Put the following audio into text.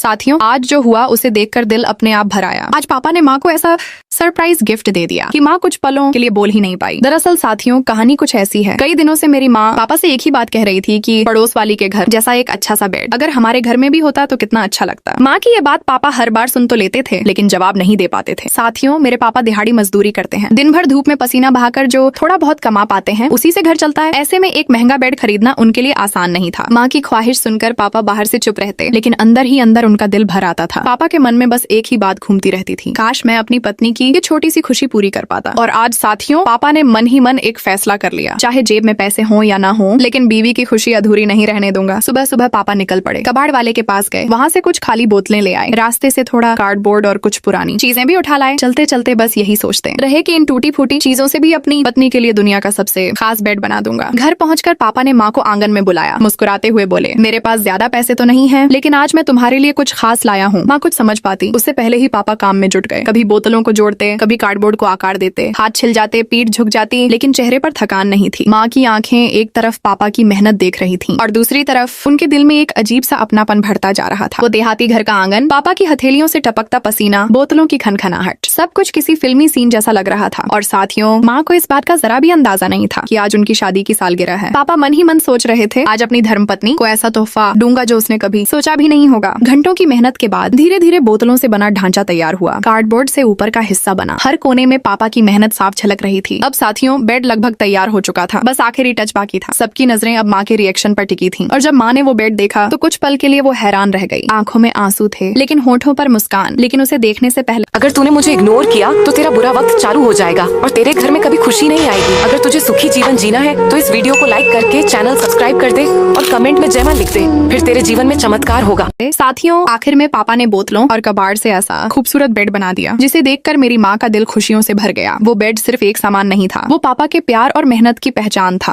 साथियों, आज जो हुआ उसे देखकर दिल अपने आप भर आया। आज पापा ने माँ को ऐसा सरप्राइज गिफ्ट दे दिया कि माँ कुछ पलों के लिए बोल ही नहीं पाई। दरअसल साथियों, कहानी कुछ ऐसी है। कई दिनों से मेरी माँ पापा से एक ही बात कह रही थी कि पड़ोस वाली के घर जैसा एक अच्छा सा बेड अगर हमारे घर में भी होता तो कितना अच्छा लगता। माँ की ये बात पापा हर बार सुन तो लेते थे, लेकिन जवाब नहीं दे पाते थे। साथियों, मेरे पापा दिहाड़ी मजदूरी करते हैं। दिन भर धूप में पसीना बहाकर जो थोड़ा बहुत कमा पाते हैं उसी से घर चलता है। ऐसे में एक महंगा बेड खरीदना उनके लिए आसान नहीं था। माँ की ख्वाहिश सुनकर पापा बाहर से चुप रहते, लेकिन अंदर ही अंदर उनका दिल भर आता था। पापा के मन में बस एक ही बात घूमती रहती थी, काश मैं अपनी पत्नी की ये छोटी सी खुशी पूरी कर पाता। और आज साथियों, पापा ने मन ही मन एक फैसला कर लिया। चाहे जेब में पैसे हों या ना हो, लेकिन बीवी की खुशी अधूरी नहीं रहने दूंगा। सुबह सुबह पापा निकल पड़े, कबाड़ वाले के पास गए, वहाँ से कुछ खाली बोतलें ले आए, रास्ते से थोड़ा कार्डबोर्ड और कुछ पुरानी चीजें भी उठा लाए। चलते चलते बस यही सोचते रहे कि इन टूटी फूटी चीजों से भी अपनी पत्नी के लिए दुनिया का सबसे खास बेड बना दूंगा। घर पहुंचकर पापा ने माँ को आंगन में बुलाया, मुस्कुराते हुए बोले, मेरे पास ज्यादा पैसे तो नहीं है, लेकिन आज मैं तुम्हारे लिए कुछ खास लाया हूँ। माँ कुछ समझ पाती उससे पहले ही पापा काम में जुट गए। कभी बोतलों को जोड़ते, कभी कार्डबोर्ड को आकार देते, हाथ छिल जाते, पीठ झुक जाती, लेकिन चेहरे पर थकान नहीं थी। माँ की आंखें एक तरफ पापा की मेहनत देख रही थीं और दूसरी तरफ उनके दिल में एक अजीब सा अपनापन भरता जा रहा था। वो देहाती घर का आंगन, पापा की हथेलियों से टपकता पसीना, बोतलों की खनखनाहट, सब कुछ किसी फिल्मी सीन जैसा लग रहा था। और साथियों, माँ को इस बात का जरा भी अंदाजा नहीं था कि आज उनकी शादी की सालगिरह है। पापा मन ही मन सोच रहे थे, आज अपनी धर्मपत्नी को ऐसा तोहफा दूंगा जो उसने कभी सोचा भी नहीं होगा। घंटों की मेहनत के बाद धीरे धीरे बोतलों से बना ढांचा तैयार हुआ, कार्डबोर्ड से ऊपर का हिस्सा बना, हर कोने में पापा की मेहनत साफ झलक रही थी। अब साथियों, बेड लगभग तैयार हो चुका था, बस आखिरी टच बाकी था। सबकी नजरें अब माँ के रिएक्शन पर टिकी थीं, और जब माँ ने वो बेड देखा तो कुछ पल के लिए वो हैरान रह गई। आंखों में आंसू थे, लेकिन होठों पर मुस्कान। लेकिन उसे देखने से पहले, अगर तूने मुझे इग्नोर किया तो तेरा बुरा वक्त चालू हो जाएगा और तेरे घर में कभी खुशी नहीं आएगी। अगर तुझे सुखी जीवन जीना है तो इस वीडियो को लाइक करके चैनल सब्सक्राइब कर दे और कमेंट में जय मां लिख दे, फिर तेरे जीवन में चमत्कार होगा। साथियों, आखिर में पापा ने बोतलों और कबाड़ से ऐसा खूबसूरत बेड बना दिया जिसे देखकर मेरी माँ का दिल खुशियों से भर गया। वो बेड सिर्फ एक सामान नहीं था, वो पापा के प्यार और मेहनत की पहचान था।